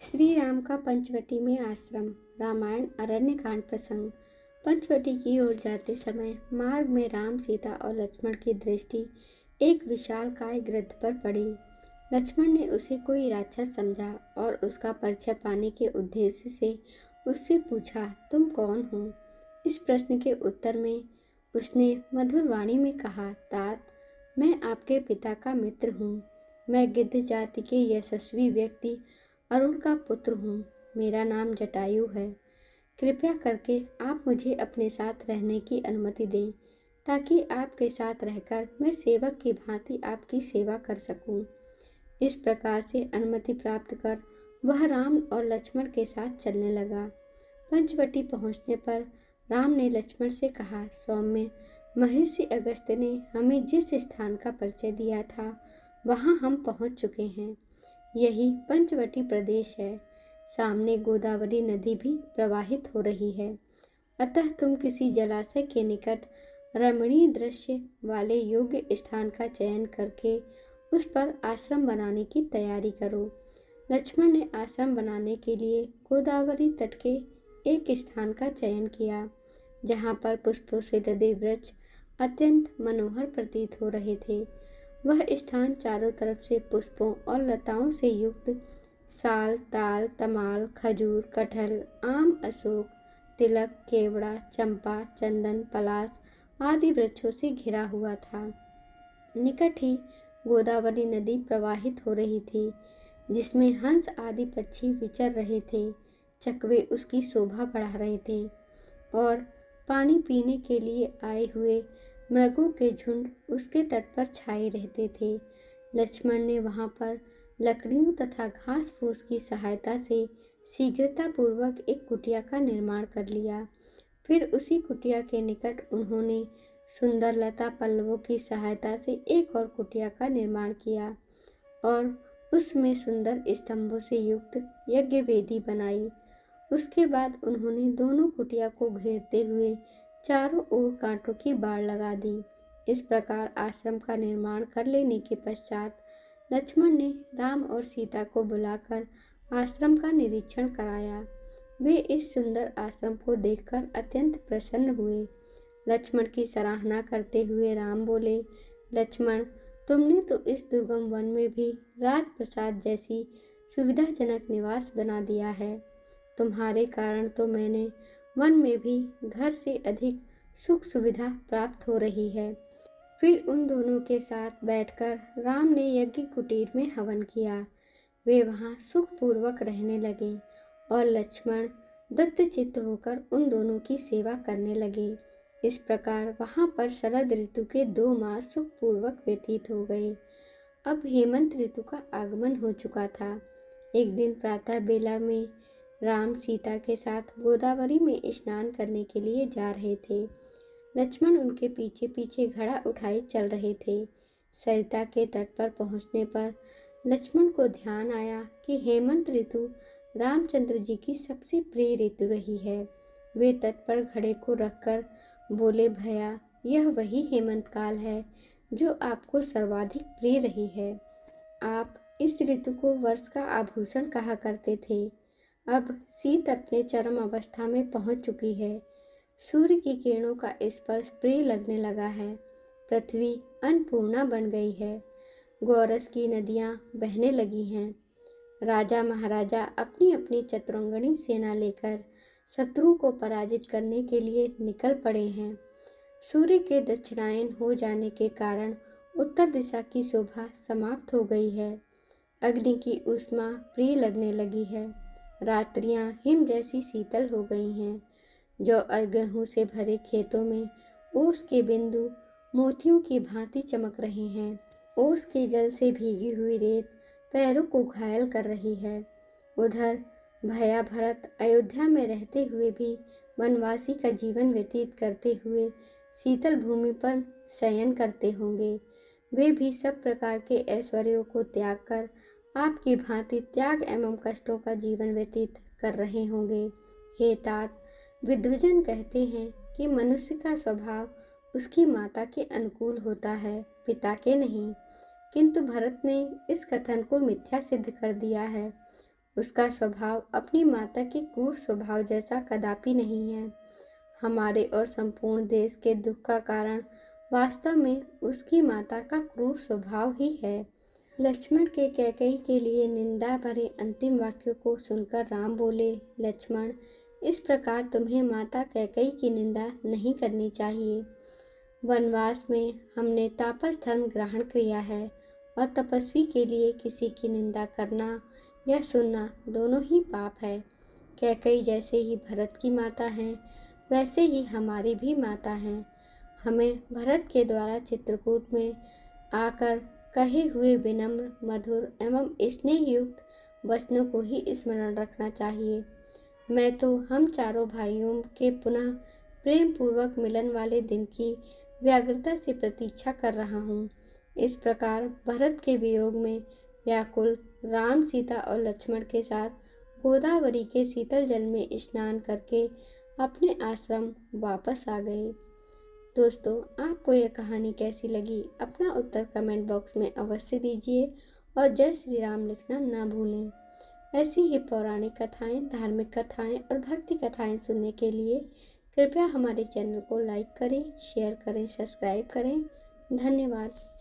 श्री राम का पंचवटी में आश्रम। रामायण अरण्य कांड प्रसंग। पंचवटी की ओर जाते समय मार्ग में राम, सीता और लक्ष्मण की दृष्टि एक विशालकाय गृद्ध पर पड़ी। लक्ष्मण ने उसे कोई राक्षस समझा और उसका परिचय पाने के उद्देश्य से उससे पूछा, तुम कौन हो? इस प्रश्न के उत्तर में उसने मधुर वाणी में कहा, तात, मैं आपके पिता का मित्र हूँ। मैं गिद्ध जाति के यशस्वी व्यक्ति अरुण का पुत्र हूँ। मेरा नाम जटायु है। कृपया करके आप मुझे अपने साथ रहने की अनुमति दें, ताकि आपके साथ रहकर मैं सेवक की भांति आपकी सेवा कर सकूं। इस प्रकार से अनुमति प्राप्त कर वह राम और लक्ष्मण के साथ चलने लगा। पंचवटी पहुंचने पर राम ने लक्ष्मण से कहा, सौम्य, महर्षि अगस्त्य ने हमें जिस स्थान का परिचय दिया था वहां हम पहुंच चुके हैं। यही पंचवटी प्रदेश है। सामने गोदावरी नदी भी प्रवाहित हो रही है। अतः तुम किसी जलाशय के निकट रमणीय दृश्य वाले योग्य स्थान का चयन करके उस पर आश्रम बनाने की तैयारी करो। लक्ष्मण ने आश्रम बनाने के लिए गोदावरी तट के एक स्थान का चयन किया, जहाँ पर पुष्पों से लदे वृक्ष अत्यंत मनोहर प्रतीत हो रहे थे। वह स्थान चारों तरफ से पुष्पों और लताओं से युक्त साल, ताल, तमाल, खजूर, कटहल, आम, अशोक, तिलक, केवड़ा, चंपा, चंदन, पलाश आदि वृक्षों से घिरा हुआ था। निकट ही गोदावरी नदी प्रवाहित हो रही थी, जिसमें हंस आदि पक्षी विचर रहे थे। चकवे उसकी शोभा बढ़ा रहे थे और पानी पीने के लिए आए हुए मृगों के झुंड उसके तट पर छाए रहते थे। लक्ष्मण ने वहां पर लकड़ियों तथा घास फूस की सहायता से शीघ्रतापूर्वक एक कुटिया का निर्माण कर लिया। फिर उसी कुटिया के निकट उन्होंने सुंदर लता पल्लवों की सहायता से एक और कुटिया का निर्माण किया और उसमें सुंदर स्तंभों से युक्त यज्ञ वेदी बनाई। उसके बाद उन्होंने दोनों कुटिया को घेरते हुए चारों ओर कांटों की बाड़ लगा दी। इस प्रकार आश्रम का निर्माण कर लेने के पश्चात लक्ष्मण ने राम और सीता को बुलाकर आश्रम का निरीक्षण कराया। वे इस सुंदर आश्रम को देखकर अत्यंत प्रसन्न हुए। लक्ष्मण की सराहना करते हुए राम बोले, लक्ष्मण, तुमने तो इस दुर्गम वन में भी राजप्रसाद जैसी सुविधाजनक निवास बना दिया है। तुम्हारे कारण तो मैंने वन में भी घर से अधिक सुख सुविधा प्राप्त हो रही है। फिर उन दोनों के साथ बैठकर राम ने यज्ञ कुटीर में हवन किया। वे वहां सुखपूर्वक रहने लगे और लक्ष्मण दत्तचित्त होकर उन दोनों की सेवा करने लगे। इस प्रकार वहां पर शरद ऋतु के 2 मास सुखपूर्वक व्यतीत हो गए। अब हेमंत ऋतु का आगमन हो चुका था। एक दिन प्रातः बेला में राम सीता के साथ गोदावरी में स्नान करने के लिए जा रहे थे। लक्ष्मण उनके पीछे पीछे घड़ा उठाए चल रहे थे। सरिता के तट पर पहुंचने पर लक्ष्मण को ध्यान आया कि हेमंत ऋतु रामचंद्र जी की सबसे प्रिय ऋतु रही है। वे तट पर घड़े को रखकर बोले, भैया, यह वही हेमंत काल है जो आपको सर्वाधिक प्रिय रही है। आप इस ऋतु को वर्ष का आभूषण कहा करते थे। अब शीत अपने चरम अवस्था में पहुंच चुकी है। सूर्य की किरणों का स्पर्श प्रिय लगने लगा है। पृथ्वी अन्नपूर्णा बन गई है। गौरस की नदियां बहने लगी हैं। राजा महाराजा अपनी अपनी चतुरंगनी सेना लेकर शत्रुओं को पराजित करने के लिए निकल पड़े हैं। सूर्य के दक्षिणायन हो जाने के कारण उत्तर दिशा की शोभा समाप्त हो गई है। अग्नि की ऊष्मा प्रिय लगने लगी है। रात्रियां हिम जैसी शीतल हो गई हैं। जौ और गेहूं से भरे खेतों में ओस के बिंदु मोतियों की भांति चमक रहे हैं। ओस के जल से भीगी हुई रेत पैरों को घायल कर रही है। उधर भैया भरत अयोध्या में रहते हुए भी वनवासी का जीवन व्यतीत करते हुए शीतल भूमि पर शयन करते होंगे। वे भी सब प्रकार के ऐश्वर्यों को त्याग कर आपकी भांति त्याग एवं कष्टों का जीवन व्यतीत कर रहे होंगे। हे तात, विद्वजन कहते हैं कि मनुष्य का स्वभाव उसकी माता के अनुकूल होता है, पिता के नहीं। किंतु भरत ने इस कथन को मिथ्या सिद्ध कर दिया है। उसका स्वभाव अपनी माता के क्रूर स्वभाव जैसा कदापि नहीं है। हमारे और संपूर्ण देश के दुख का कारण वास्तव में उसकी माता का क्रूर स्वभाव ही है। लक्ष्मण के कैकेयी के लिए निंदा भरे अंतिम वाक्यों को सुनकर राम बोले, लक्ष्मण, इस प्रकार तुम्हें माता कैकेयी की निंदा नहीं करनी चाहिए। वनवास में हमने तापस धर्म ग्रहण किया है और तपस्वी के लिए किसी की निंदा करना या सुनना दोनों ही पाप है। कैकेयी जैसे ही भरत की माता हैं, वैसे ही हमारी भी माता हैं। हमें भरत के द्वारा चित्रकूट में आकर कहे हुए विनम्र, मधुर एवं स्नेह युक्त वचनों को ही स्मरण रखना चाहिए। मैं तो हम चारों भाइयों के पुनः प्रेम पूर्वक मिलन वाले दिन की व्यग्रता से प्रतीक्षा कर रहा हूँ। इस प्रकार भरत के वियोग में व्याकुल राम, सीता और लक्ष्मण के साथ गोदावरी के शीतल जल में स्नान करके अपने आश्रम वापस आ गए। दोस्तों, आपको यह कहानी कैसी लगी? अपना उत्तर कमेंट बॉक्स में अवश्य दीजिए और जय श्री राम लिखना ना भूलें। ऐसी ही पौराणिक कथाएं, धार्मिक कथाएं और भक्ति कथाएं सुनने के लिए कृपया हमारे चैनल को लाइक करें, शेयर करें, सब्सक्राइब करें। धन्यवाद।